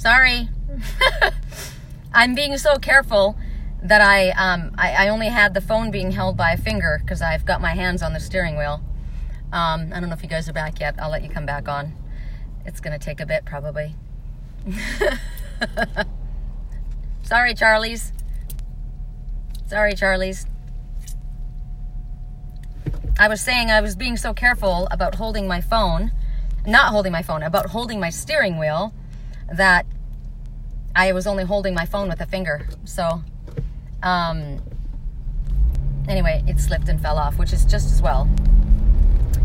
Sorry. I'm being so careful that I only had the phone being held by a finger because I've got my hands on the steering wheel. I don't know if you guys are back yet. I'll let you come back on. It's going to take a bit, probably. Sorry, Charlies. Sorry, Charlies. I was saying I was being so careful about holding my phone, not holding my phone, about holding my steering wheel, that I was only holding my phone with a finger. So, anyway, it slipped and fell off, which is just as well.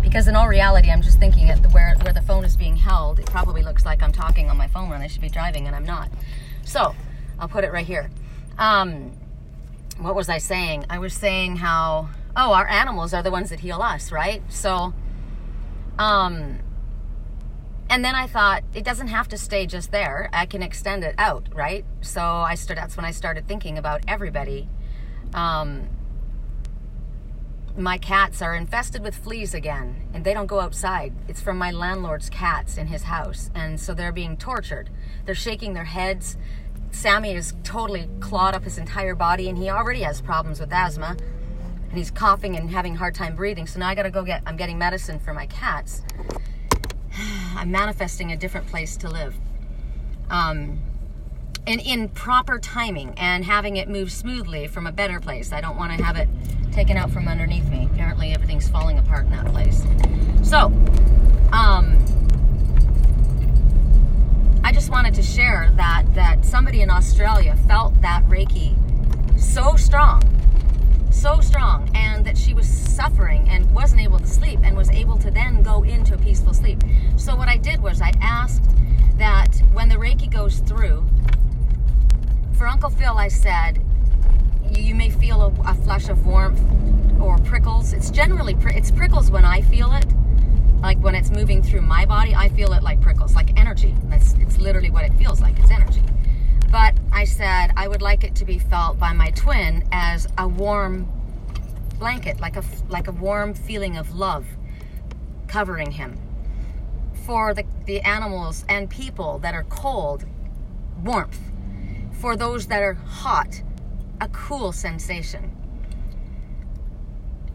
Because in all reality, I'm just thinking at where the phone is being held, it probably looks like I'm talking on my phone when I should be driving, and I'm not. So, I'll put it right here. What was I saying? I was saying how, our animals are the ones that heal us, right? So, and then I thought, it doesn't have to stay just there. I can extend it out, right? So that's when I started thinking about everybody. My cats are infested with fleas again, and they don't go outside. It's from my landlord's cats in his house, and so they're being tortured. They're shaking their heads. Sammy is totally clawed up his entire body, and he already has problems with asthma, and he's coughing and having a hard time breathing. So now I'm getting medicine for my cats. I'm manifesting a different place to live. And in proper timing and having it move smoothly from a better place. I don't want to have it taken out from underneath me. Apparently everything's falling apart in that place. So, I just wanted to share that somebody in Australia felt that Reiki so strong, and that she was suffering and wasn't able to sleep and was able to then go into a peaceful sleep. So what I did was I asked that when the Reiki goes through, for Uncle Phil, I said, you may feel a flush of warmth or prickles. It's prickles when I feel it. Like when it's moving through my body, I feel it like prickles, like energy. It's literally what it feels like. It's energy. But I said I would like it to be felt by my twin as a warm blanket, like a warm feeling of love covering him. For the animals and people that are cold, warmth. For those that are hot, a cool sensation.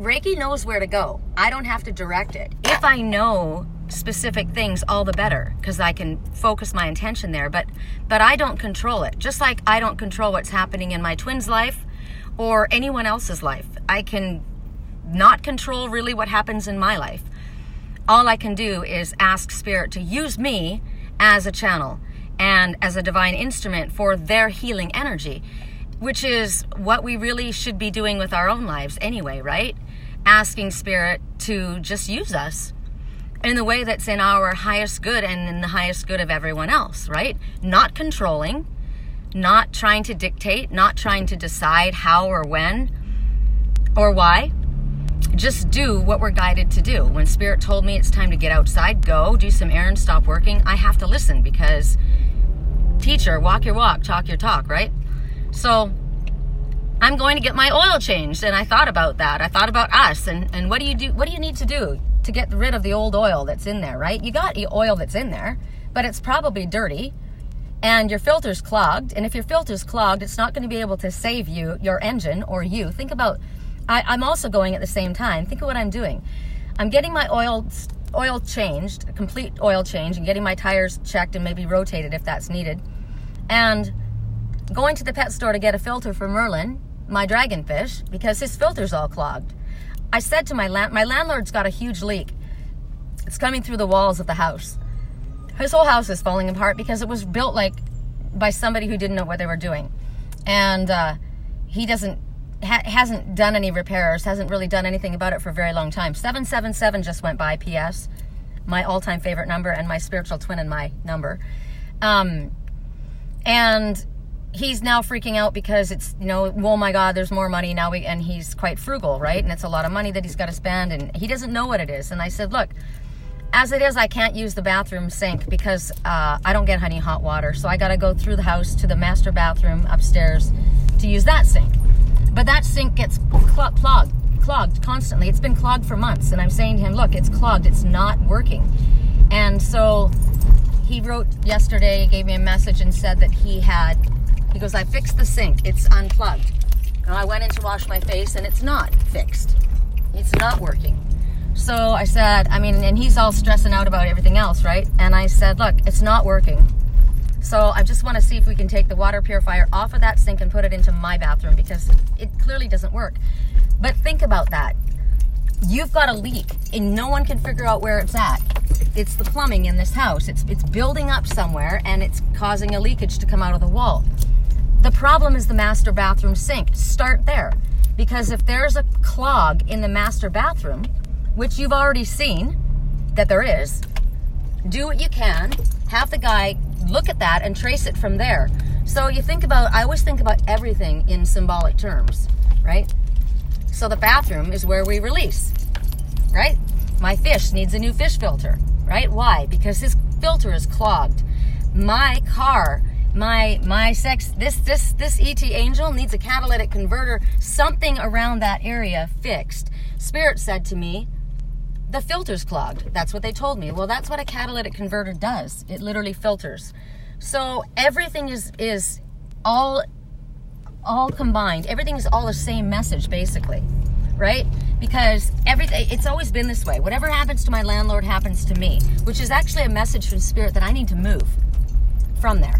Reiki knows where to go. I don't have to direct it. If I know specific things, all the better, because I can focus my intention there, but I don't control it. Just like I don't control what's happening in my twin's life or anyone else's life. I can not control really what happens in my life. All I can do is ask Spirit to use me as a channel and as a divine instrument for their healing energy, which is what we really should be doing with our own lives anyway, right? Asking Spirit to just use us in the way that's in our highest good and in the highest good of everyone else, right? Not controlling, not trying to dictate, not trying to decide how or when or why. Just do what we're guided to do. When Spirit told me it's time to get outside, go, do some errands, stop working, I have to listen because teacher, walk your walk, talk your talk, right? So I'm going to get my oil changed, and I thought about that. I thought about us, and what do you do? What do you need to do to get rid of the old oil that's in there, right? You got oil that's in there, but it's probably dirty, and your filter's clogged. And if your filter's clogged, it's not going to be able to save you, your engine, or you. Think about, I'm also going at the same time. Think of what I'm doing. I'm getting my oil changed, a complete oil change, and getting my tires checked and maybe rotated if that's needed. And going to the pet store to get a filter for Merlin, my dragonfish, because his filter's all clogged. I said to my landlord's got a huge leak. It's coming through the walls of the house. His whole house is falling apart because it was built by somebody who didn't know what they were doing. And he hasn't done any repairs, hasn't really done anything about it for a very long time. 777 just went by, PS. My all-time favorite number, and my spiritual twin and my number. And he's now freaking out because it's, oh my God, there's more money now, and he's quite frugal, right? And it's a lot of money that he's got to spend, and he doesn't know what it is. And I said, look, as it is, I can't use the bathroom sink because I don't get hot water. So I got to go through the house to the master bathroom upstairs to use that sink. But that sink gets clogged constantly. It's been clogged for months. And I'm saying to him, look, it's clogged. It's not working. And so he wrote yesterday, gave me a message and said that he goes, I fixed the sink. It's unplugged. And I went in to wash my face and it's not fixed. It's not working. So I said, and he's all stressing out about everything else, right? And I said, look, it's not working. So I just want to see if we can take the water purifier off of that sink and put it into my bathroom, because it clearly doesn't work. But think about that. You've got a leak and no one can figure out where it's at. It's the plumbing in this house. It's building up somewhere and it's causing a leakage to come out of the wall. The problem is the master bathroom sink. Start there. Because if there's a clog in the master bathroom, which you've already seen that there is, do what you can. Have the guy look at that and trace it from there. So I always think about everything in symbolic terms, right? So the bathroom is where we release, right? My fish needs a new fish filter, right? Why? Because his filter is clogged. My car, this ET angel needs a catalytic converter, something around that area fixed. Spirit said to me, the filter's clogged. That's what they told me. Well, that's what a catalytic converter does. It literally filters. So everything is all combined. Everything is all the same message, basically, right? Because it's always been this way. Whatever happens to my landlord happens to me, which is actually a message from Spirit that I need to move from there,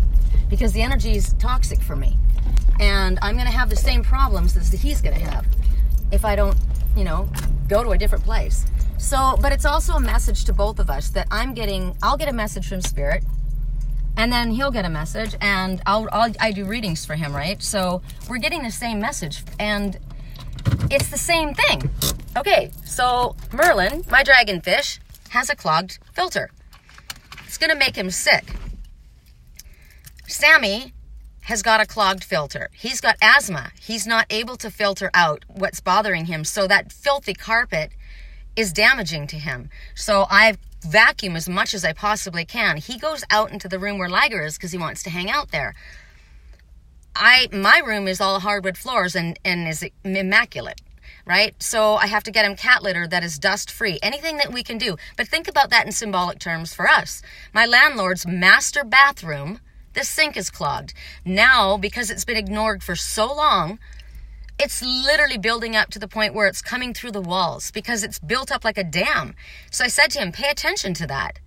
because the energy is toxic for me. And I'm going to have the same problems as he's going to have if I don't, go to a different place. So, but it's also a message to both of us that I'll get a message from Spirit, and then he'll get a message, and I do readings for him, right? So we're getting the same message, and it's the same thing. Okay, so Merlin, my dragonfish, has a clogged filter. It's going to make him sick. Sammy has got a clogged filter. He's got asthma. He's not able to filter out what's bothering him, so that filthy carpet is damaging to him. So I vacuum as much as I possibly can. He goes out into the room where Liger is because he wants to hang out there. My room is all hardwood floors and is immaculate, right? So I have to get him cat litter that is dust free. Anything that we can do. But think about that in symbolic terms for us. My landlord's master bathroom, the sink is clogged. Now, because it's been ignored for so long, it's literally building up to the point where it's coming through the walls because it's built up like a dam. So I said to him, pay attention to that.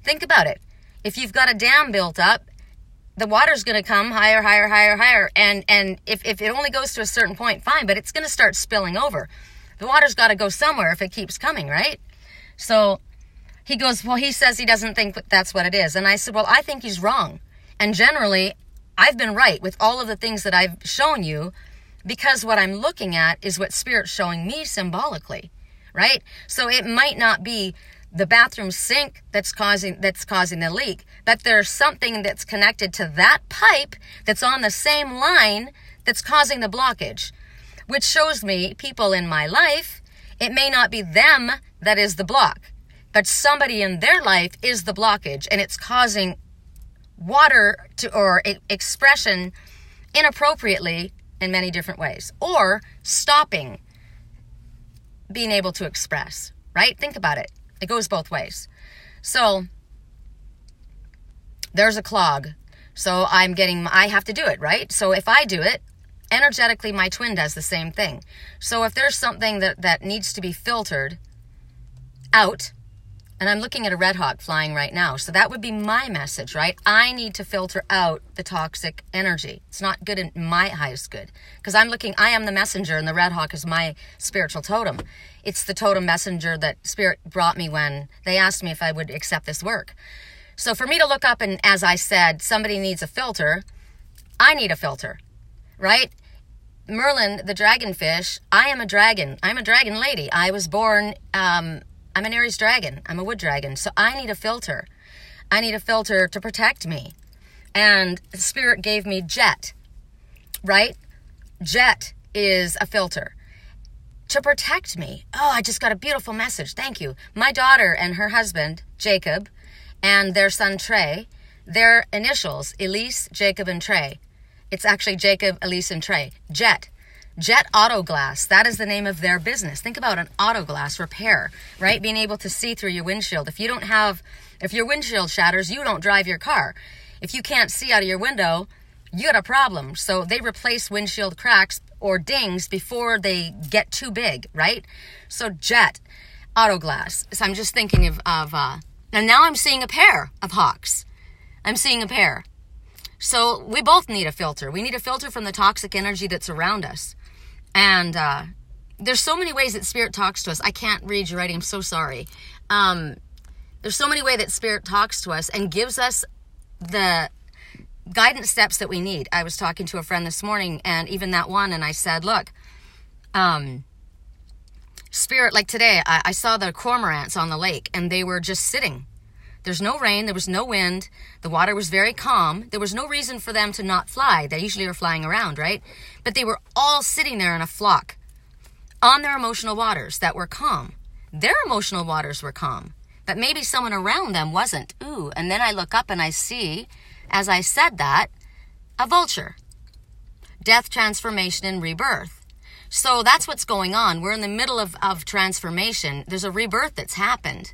Think about it. If you've got a dam built up, the water's going to come higher, higher, higher, higher. And if it only goes to a certain point, fine, but it's going to start spilling over. The water's got to go somewhere if it keeps coming, right? So he goes, well, he says he doesn't think that's what it is. And I said, well, I think he's wrong. And generally, I've been right with all of the things that I've shown you, because what I'm looking at is what Spirit's showing me symbolically, right? So it might not be the bathroom sink that's causing the leak, but there's something that's connected to that pipe that's on the same line that's causing the blockage, which shows me people in my life, it may not be them that is the block, but somebody in their life is the blockage, and it's causing water or expression inappropriately in many different ways, or stopping being able to express, right? Think about it. It goes both ways. So there's a clog. So I have to do it, right? So if I do it, energetically, my twin does the same thing. So if there's something that needs to be filtered out, and I'm looking at a red hawk flying right now, so that would be my message, right? I need to filter out the toxic energy. It's not good in my highest good, because I am the messenger, and the red hawk is my spiritual totem. It's the totem messenger that Spirit brought me when they asked me if I would accept this work. So for me to look up and, as I said, somebody needs a filter, I need a filter, right? Merlin, the dragonfish, I am a dragon. I'm a dragon lady. I was born, I'm an Aries dragon. I'm a wood dragon. So I need a filter. I need a filter to protect me. And Spirit gave me Jet, right? Jet is a filter to protect me. Oh, I just got a beautiful message. Thank you. My daughter and her husband, Jacob, and their son, Trey, their initials, Elise, Jacob, and Trey. It's actually Jacob, Elise, and Trey. Jet. Jet Auto Glass, that is the name of their business. Think about an auto glass repair, right? Being able to see through your windshield. If your windshield shatters, you don't drive your car. If you can't see out of your window, you got a problem. So they replace windshield cracks or dings before they get too big, right? So Jet Auto Glass. So I'm just thinking of and now I'm seeing a pair of hawks. I'm seeing a pair. So we both need a filter. We need a filter from the toxic energy that's around us. And there's so many ways that Spirit talks to us. I can't read your writing. I'm so sorry. There's so many ways that Spirit talks to us and gives us the guidance steps that we need. I was talking to a friend this morning, and even that one, and I said, look, Spirit, like today, I saw the cormorants on the lake, and they were just sitting. There's no rain. There was no wind. The water was very calm. There was no reason for them to not fly. They usually are flying around, right? But they were all sitting there in a flock on their emotional waters that were calm. Their emotional waters were calm, but maybe someone around them wasn't. Ooh, and then I look up and I see, as I said that, a vulture. Death, transformation, and rebirth. So that's what's going on. We're in the middle of transformation. There's a rebirth that's happened.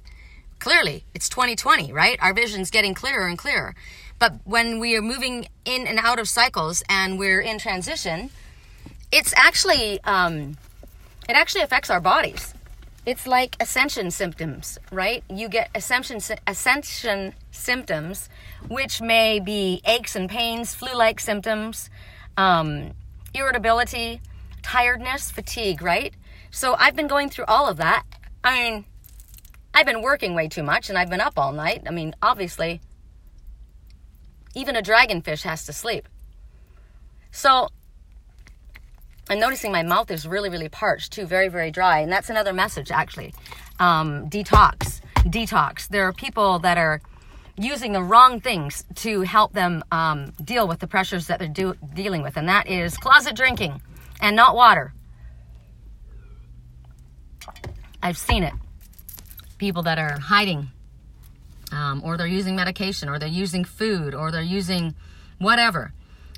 Clearly, it's 2020, right? Our vision's getting clearer and clearer. But when we are moving in and out of cycles and we're in transition, it's actually, it actually affects our bodies. It's like ascension symptoms, right? You get ascension symptoms, which may be aches and pains, flu-like symptoms, irritability, tiredness, fatigue, right? So I've been going through all of that. I mean, I've been working way too much, and I've been up all night. I mean, obviously, even a dragonfish has to sleep. So I'm noticing my mouth is really, really parched too, very, very dry. And that's another message, actually. Detox. There are people that are using the wrong things to help them deal with the pressures that they're dealing with. And that is closet drinking and not water. I've seen it. People that are hiding, or they're using medication, or they're using food, or they're using whatever.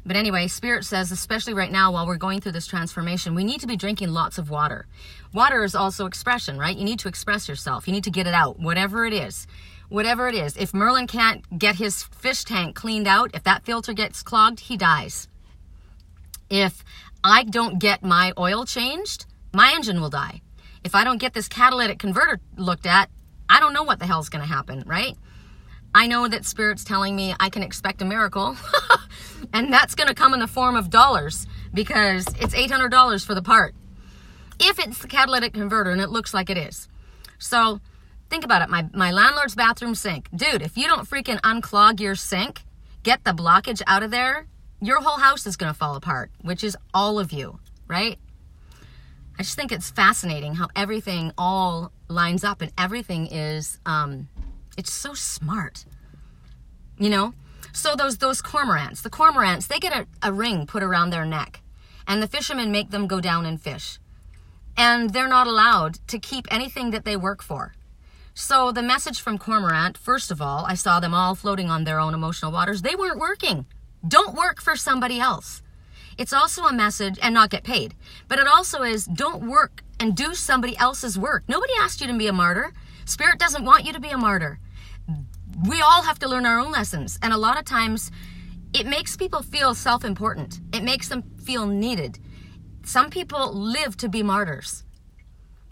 But anyway, Spirit says, especially right now while we're going through this transformation, we need to be drinking lots of water. Water is also expression, right? You need to express yourself. You need to get it out, whatever it is. Whatever it is. If Merlin can't get his fish tank cleaned out, if that filter gets clogged, he dies. If I don't get my oil changed, my engine will die. If I don't get this catalytic converter looked at, I don't know what the hell's going to happen, right? I know that Spirit's telling me I can expect a miracle, and that's going to come in the form of dollars, because it's $800 for the part. If it's the catalytic converter, and it looks like it is. So think about it. My landlord's bathroom sink. Dude, if you don't freaking unclog your sink, get the blockage out of there, your whole house is going to fall apart, which is all of you, right? I just think it's fascinating how everything all lines up, and everything is, it's so smart, you know? So those cormorants, the cormorants, they get a ring put around their neck, and the fishermen make them go down and fish. And they're not allowed to keep anything that they work for. So the message from Cormorant, first of all, I saw them all floating on their own emotional waters. They weren't working. Don't work for somebody else. It's also a message, and not get paid, but it also is, don't work and do somebody else's work. Nobody asked you to be a martyr. Spirit doesn't want you to be a martyr. We all have to learn our own lessons. And a lot of times it makes people feel self-important. It makes them feel needed. Some people live to be martyrs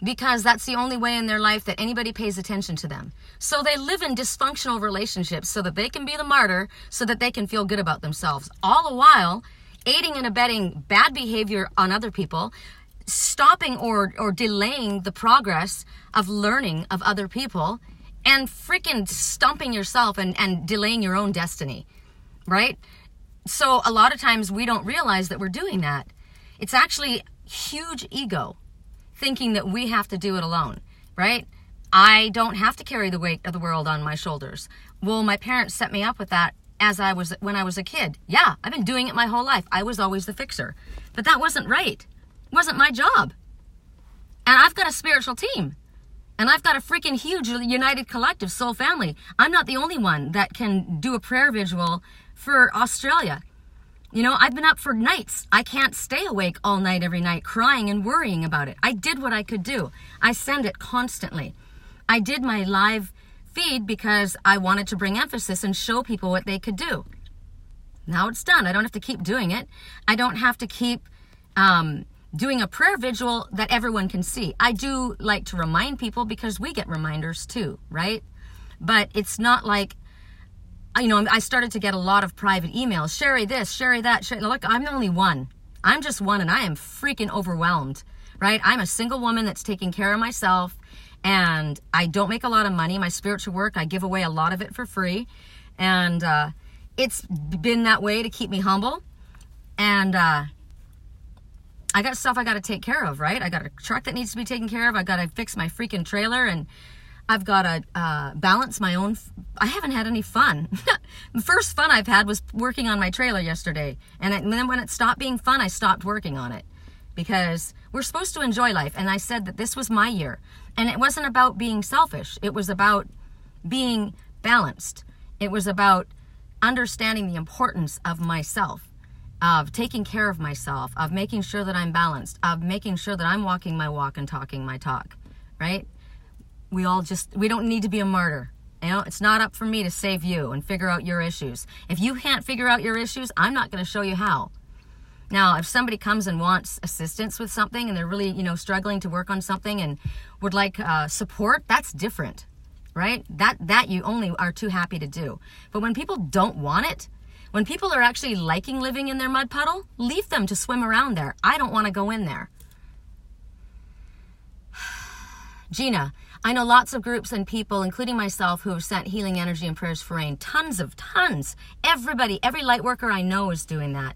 because that's the only way in their life that anybody pays attention to them. So they live in dysfunctional relationships so that they can be the martyr, so that they can feel good about themselves. All the while aiding and abetting bad behavior on other people, stopping or delaying the progress of learning of other people, and freaking stumping yourself and delaying your own destiny, right? So a lot of times we don't realize that we're doing that. It's actually huge ego thinking that we have to do it alone, right? I don't have to carry the weight of the world on my shoulders. Well, my parents set me up with that when I was a kid. Yeah, I've been doing it my whole life. I was always the fixer. But that wasn't right. It wasn't my job. And I've got a spiritual team. And I've got a freaking huge united collective soul family. I'm not the only one that can do a prayer visual for Australia. You know, I've been up for nights. I can't stay awake all night, every night, crying and worrying about it. I did what I could do. I send it constantly. I did my live feed because I wanted to bring emphasis and show people what they could do. Now it's done. I don't have to keep doing it. I don't have to keep doing a prayer vigil that everyone can see. I do like to remind people because we get reminders too, right? But it's not like, you know, I started to get a lot of private emails. Sherry this, Sherry that. Sherry, look, I'm only one. I'm just one, and I am freaking overwhelmed, right? I'm a single woman that's taking care of myself, and I don't make a lot of money. My spiritual work, I give away a lot of it for free. And it's been that way to keep me humble. And I got stuff I got to take care of, right? I got a truck that needs to be taken care of. I got to fix my freaking trailer, and I've got to balance my own. I haven't had any fun. The first fun I've had was working on my trailer yesterday. And then when it stopped being fun, I stopped working on it. Because we're supposed to enjoy life. And I said that this was my year. And it wasn't about being selfish. It was about being balanced. It was about understanding the importance of myself, of taking care of myself, of making sure that I'm balanced, of making sure that I'm walking my walk and talking my talk, right? We don't need to be a martyr. You know, it's not up for me to save you and figure out your issues. If you can't figure out your issues, I'm not going to show you how. Now, if somebody comes and wants assistance with something and they're really, you know, struggling to work on something and would like support, that's different, right? That you only are too happy to do. But when people don't want it, when people are actually liking living in their mud puddle, leave them to swim around there. I don't want to go in there. Gina, I know lots of groups and people, including myself, who have sent healing energy and prayers for rain. Tons. Everybody, every light worker I know is doing that.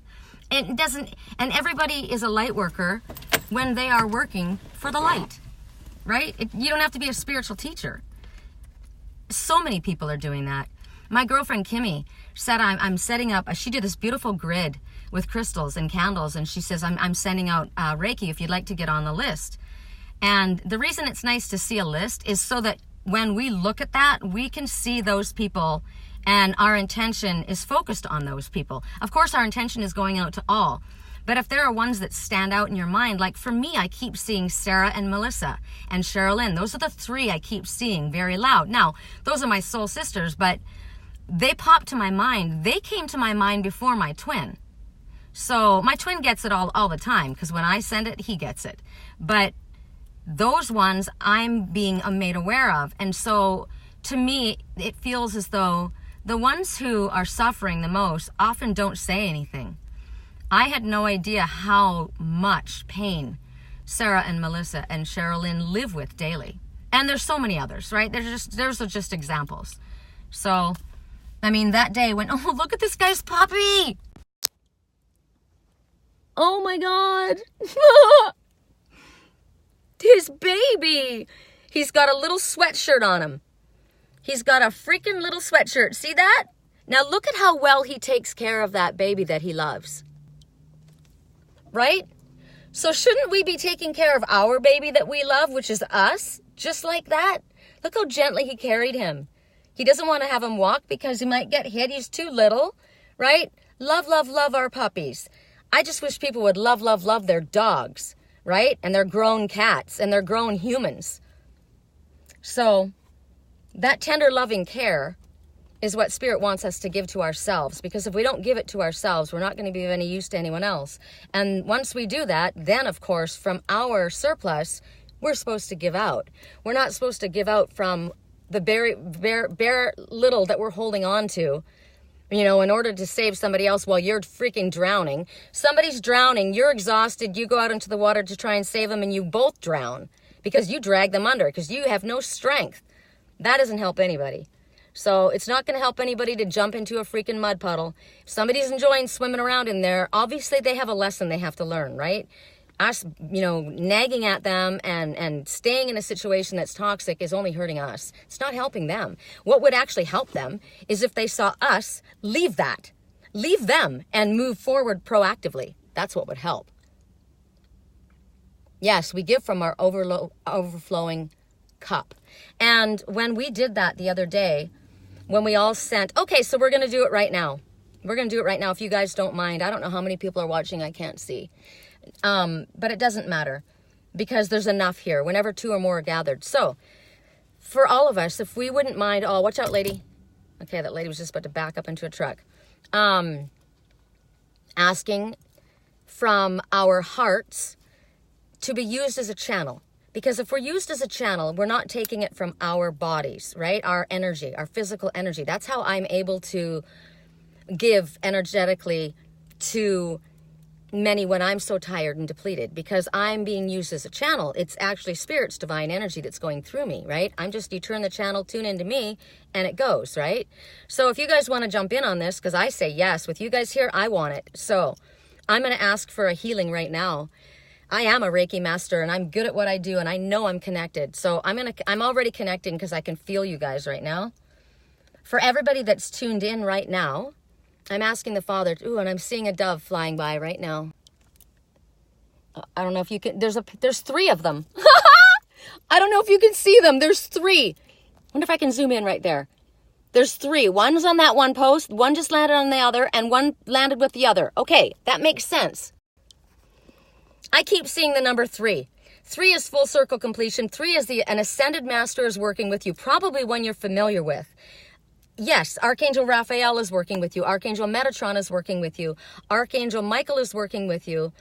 And everybody is a light worker when they are working for the light, right? You don't have to be a spiritual teacher. So many people are doing that. My girlfriend Kimmy said I'm setting up, she did this beautiful grid with crystals and candles, and she says I'm sending out Reiki if you'd like to get on the list. And the reason it's nice to see a list is so that when we look at that, we can see those people and our intention is focused on those people. Of course, our intention is going out to all. But if there are ones that stand out in your mind, like for me, I keep seeing Sarah and Melissa and Sherilyn. Those are the three I keep seeing very loud. Now, those are my soul sisters, but they popped to my mind. They came to my mind before my twin. So my twin gets it all the time because when I send it, he gets it. But those ones I'm being made aware of. And so to me, it feels as though the ones who are suffering the most often don't say anything. I had no idea how much pain Sarah and Melissa and Sherilyn live with daily. And there's so many others, right? There's just examples. So, I mean, that day when, oh, look at this guy's puppy. Oh my God. His baby. He's got a little sweatshirt on him. He's got a freaking little sweatshirt. See that? Now look at how well he takes care of that baby that he loves. Right? So shouldn't we be taking care of our baby that we love, which is us, just like that? Look how gently he carried him. He doesn't want to have him walk because he might get hit. He's too little, right? Love, love, love our puppies. I just wish people would love, love, love their dogs, right? And their grown cats and their grown humans. So that tender, loving care is what Spirit wants us to give to ourselves, because if we don't give it to ourselves, we're not going to be of any use to anyone else. And once we do that, then, of course, from our surplus, we're supposed to give out. We're not supposed to give out from the bare little that we're holding on to, you know, in order to save somebody else while you're freaking drowning. Somebody's drowning, you're exhausted, you go out into the water to try and save them, and you both drown because you drag them under because you have no strength. That doesn't help anybody. So it's not going to help anybody to jump into a freaking mud puddle. If somebody's enjoying swimming around in there, obviously they have a lesson they have to learn, right? Us, you know, nagging at them and staying in a situation that's toxic is only hurting us. It's not helping them. What would actually help them is if they saw us leave that. Leave them and move forward proactively. That's what would help. Yes, we give from our overflowing cup. And when we did that the other day, when we all sent, okay, so we're going to do it right now. We're going to do it right now if you guys don't mind. I don't know how many people are watching. I can't see. But it doesn't matter because there's enough here whenever 2 or more are gathered. So for all of us, if we wouldn't mind, oh, watch out, lady. Okay, that lady was just about to back up into a truck. Asking from our hearts to be used as a channel. Because if we're used as a channel, we're not taking it from our bodies, right? Our energy, our physical energy. That's how I'm able to give energetically to many when I'm so tired and depleted, because I'm being used as a channel. It's actually Spirit's divine energy that's going through me, right? You turn the channel, tune into me, and it goes, right? So if you guys want to jump in on this, because I say yes, with you guys here, I want it. So I'm going to ask for a healing right now. I am a Reiki master and I'm good at what I do and I know I'm connected. So I'm already connecting because I can feel you guys right now. For everybody that's tuned in right now, I'm asking the Father, and I'm seeing a dove flying by right now. I don't know if you can, there's 3 of them. I don't know if you can see them. There's 3. Wonder if I can zoom in right there. There's 3. One's on that one post, one just landed on the other, and one landed with the other. Okay, that makes sense. I keep seeing the number 3. 3 is full circle completion. 3 is an ascended master is working with you, probably one you're familiar with. Yes, Archangel Raphael is working with you. Archangel Metatron is working with you. Archangel Michael is working with you.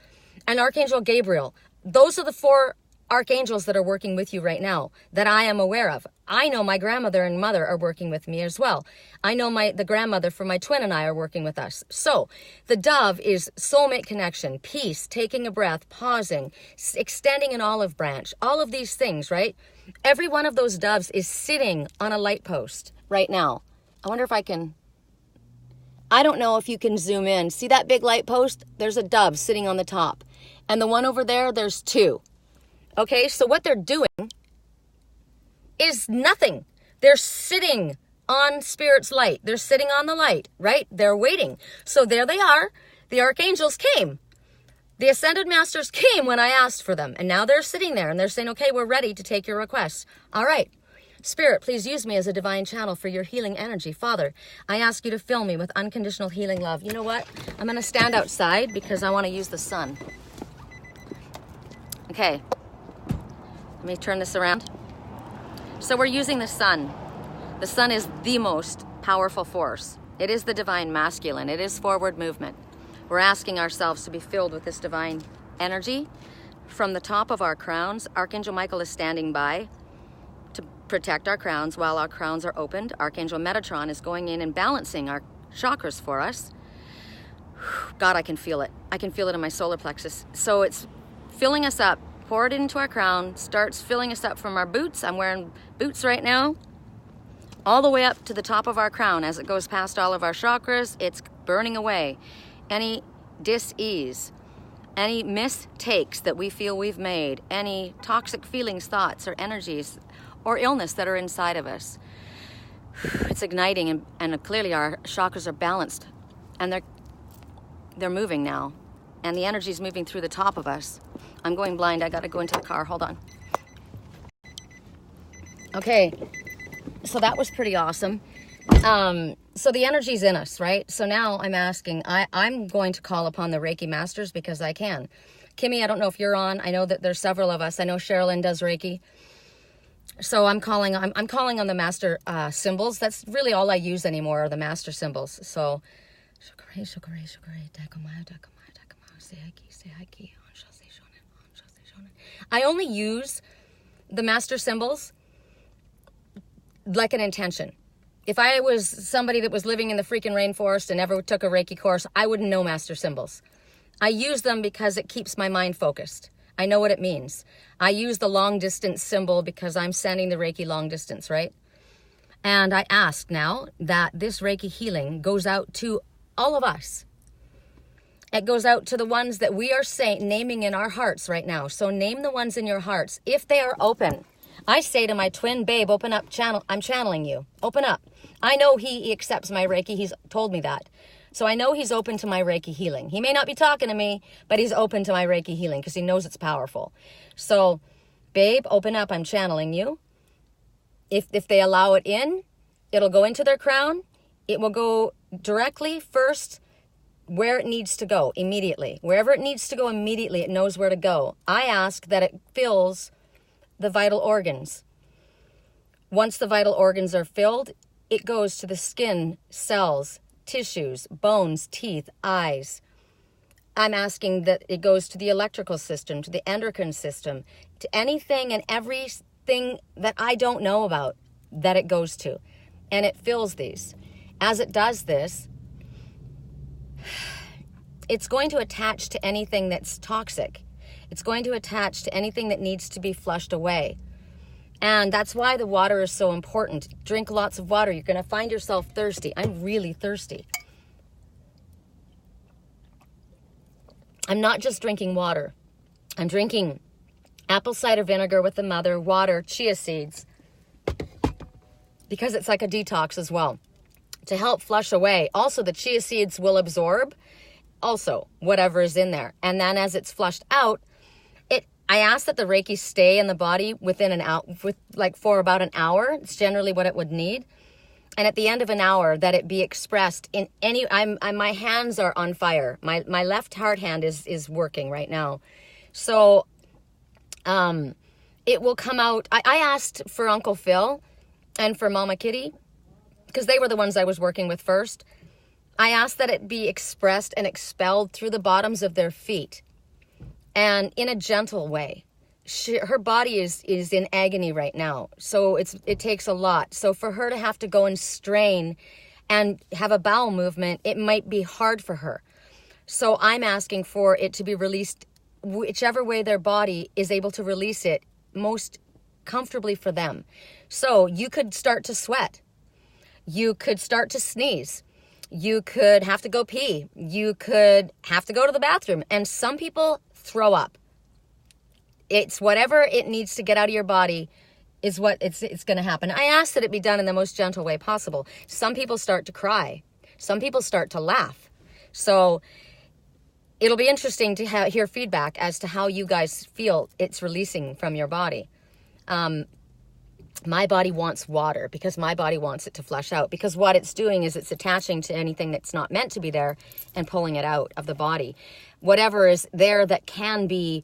And Archangel Gabriel. Those are the 4 archangels that are working with you right now that I am aware of. I know my grandmother and mother are working with me as well. I know the grandmother for my twin and I are working with us. So the dove is soulmate connection, peace, taking a breath, pausing, extending an olive branch, all of these things, right? Every one of those doves is sitting on a light post right now. I wonder if I don't know if you can zoom in. See that big light post? There's a dove sitting on the top. And the one over there, there's 2. Okay, so what they're doing is nothing. They're sitting on Spirit's light. They're sitting on the light, right? They're waiting. So there they are. The archangels came. The ascended masters came when I asked for them. And now they're sitting there and they're saying, okay, we're ready to take your request. All right. Spirit, please use me as a divine channel for your healing energy. Father, I ask you to fill me with unconditional healing love. You know what? I'm going to stand outside because I want to use the sun. Okay. Let me turn this around. So we're using the sun. The sun is the most powerful force. It is the divine masculine. It is forward movement. We're asking ourselves to be filled with this divine energy. From the top of our crowns, Archangel Michael is standing by to protect our crowns while our crowns are opened. Archangel Metatron is going in and balancing our chakras for us. God, I can feel it. I can feel it in my solar plexus. So it's filling us up. Pour it into our crown, starts filling us up from our boots. I'm wearing boots right now. All the way up to the top of our crown. As it goes past all of our chakras, it's burning away any dis-ease, any mistakes that we feel we've made, any toxic feelings, thoughts, or energies, or illness that are inside of us. It's igniting, and clearly our chakras are balanced, and they're moving now, and the energy is moving through the top of us. I'm going blind. I got to go into the car. Hold on. Okay, so that was pretty awesome. So the energy's in us, right? So now I'm asking, I'm going to call upon the Reiki masters because I can. Kimmy, I don't know if you're on. I know that there's several of us. I know Sherilyn does Reiki. So I'm calling on the master symbols. That's really all I use anymore are the master symbols. So I only use the master symbols like an intention. If I was somebody that was living in the freaking rainforest and never took a Reiki course, I wouldn't know master symbols. I use them because it keeps my mind focused. I know what it means. I use the long distance symbol because I'm sending the Reiki long distance, right? And I ask now that this Reiki healing goes out to all of us. It goes out to the ones that we are naming in our hearts right now. So name the ones in your hearts. If they are open, I say to my twin, babe, open up, I'm channeling you. Open up. I know he accepts my Reiki. He's told me that. So I know he's open to my Reiki healing. He may not be talking to me, but he's open to my Reiki healing because he knows it's powerful. So, babe, open up. I'm channeling you. If they allow it in, it'll go into their crown. It will go directly first where it needs to go immediately. Wherever it needs to go immediately, it knows where to go. I ask that it fills the vital organs. Once the vital organs are filled, it goes to the skin, cells, tissues, bones, teeth, eyes. I'm asking that it goes to the electrical system, to the endocrine system, to anything and everything that I don't know about that it goes to. And it fills these. As it does this, it's going to attach to anything that's toxic. It's going to attach to anything that needs to be flushed away. And that's why the water is so important. Drink lots of water. You're going to find yourself thirsty. I'm really thirsty. I'm not just drinking water. I'm drinking apple cider vinegar with the mother, water, chia seeds, because it's like a detox as well, to help flush away. Also, the chia seeds will absorb also whatever is in there. And then as it's flushed out, I ask that the Reiki stay in the body within an hour, for about an hour. It's generally what it would need. And at the end of an hour, that it be expressed in any. My hands are on fire. My left heart hand is working right now, so it will come out. I asked for Uncle Phil and for Mama Kitty, because they were the ones I was working with first. I asked that it be expressed and expelled through the bottoms of their feet, and in a gentle way. Her body is in agony right now, so it takes a lot. So for her to have to go and strain and have a bowel movement, it might be hard for her. So I'm asking for it to be released whichever way their body is able to release it most comfortably for them. So you could start to sweat. You could start to sneeze. You could have to go pee. You could have to go to the bathroom. And some people throw up. It's whatever it needs to get out of your body is what it's going to happen. I ask that it be done in the most gentle way possible. Some people start to cry. Some people start to laugh. So it'll be interesting to hear feedback as to how you guys feel it's releasing from your body. My body wants water because my body wants it to flush out, because what it's doing is it's attaching to anything that's not meant to be there and pulling it out of the body. Whatever is there that can be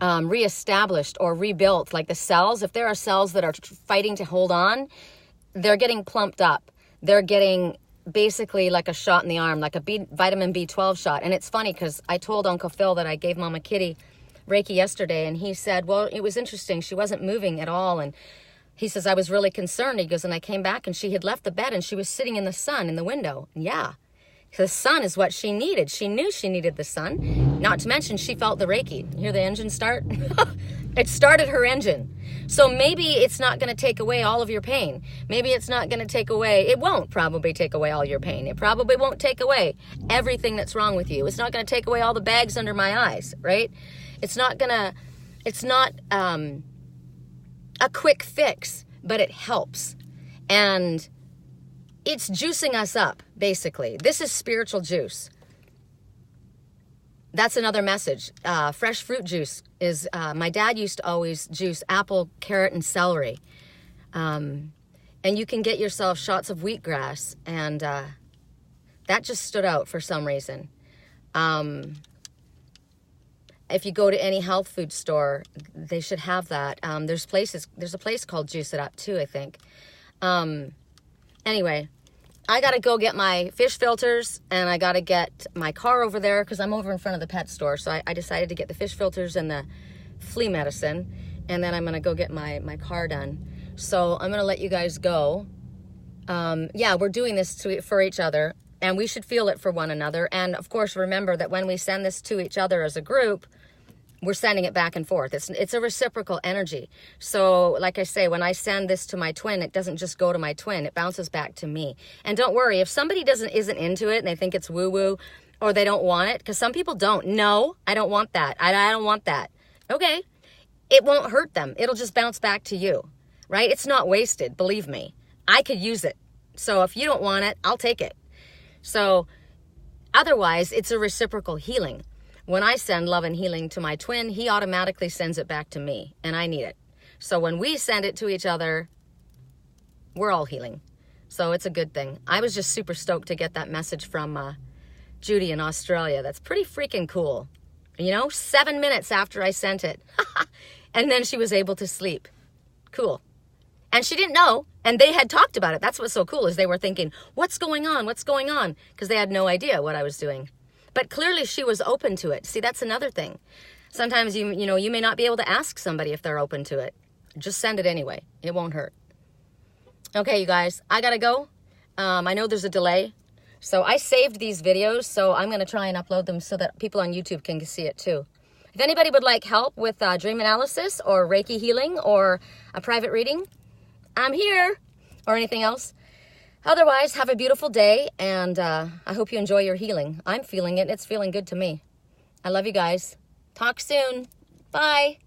reestablished or rebuilt, like the cells, if there are cells that are fighting to hold on, they're getting plumped up. They're getting basically like a shot in the arm, like a vitamin B12 shot. And it's funny because I told Uncle Phil that I gave Mama Kitty Reiki yesterday, and he said, well, it was interesting. She wasn't moving at all. And he says, I was really concerned. He goes, and I came back and she had left the bed and she was sitting in the sun in the window. And yeah, the sun is what she needed. She knew she needed the sun. Not to mention, she felt the Reiki. Hear the engine start? It started her engine. So maybe it's not going to take away all of your pain. Maybe it's not going to take away, it won't probably take away all your pain. It probably won't take away everything that's wrong with you. It's not going to take away all the bags under my eyes, right? It's not a quick fix, but it helps. And it's juicing us up, basically. This is spiritual juice. That's another message. Fresh fruit juice is, my dad used to always juice apple, carrot, and celery. And you can get yourself shots of wheatgrass, and that just stood out for some reason. If you go to any health food store, they should have that. There's a place called Juice It Up too, I think. Anyway, I got to go get my fish filters, and I got to get my car over there because I'm over in front of the pet store. So I decided to get the fish filters and the flea medicine, and then I'm going to go get my car done. So I'm going to let you guys go. Yeah, we're doing this for each other, and we should feel it for one another. And of course, remember that when we send this to each other as a group, we're sending it back and forth. It's a reciprocal energy. So like I say, when I send this to my twin, it doesn't just go to my twin. It bounces back to me. And don't worry, if somebody isn't into it and they think it's woo-woo or they don't want it, because some people don't. No, I don't want that. I don't want that. Okay. It won't hurt them. It'll just bounce back to you, right? It's not wasted. Believe me. I could use it. So if you don't want it, I'll take it. So otherwise, it's a reciprocal healing. When I send love and healing to my twin, he automatically sends it back to me, and I need it. So when we send it to each other, we're all healing. So it's a good thing. I was just super stoked to get that message from Judy in Australia. That's pretty freaking cool. 7 minutes after I sent it. And then she was able to sleep. Cool. And she didn't know. And they had talked about it. That's what's so cool, is they were thinking, what's going on? What's going on? Because they had no idea what I was doing. But clearly she was open to it. See, that's another thing. Sometimes you may not be able to ask somebody if they're open to it. Just send it anyway. It won't hurt. Okay, you guys, I gotta go. I know there's a delay. So I saved these videos, so I'm gonna try and upload them so that people on YouTube can see it too. If anybody would like help with dream analysis or Reiki healing or a private reading, I'm here, or anything else. Otherwise, have a beautiful day, and I hope you enjoy your healing. I'm feeling it. It's feeling good to me. I love you guys. Talk soon. Bye.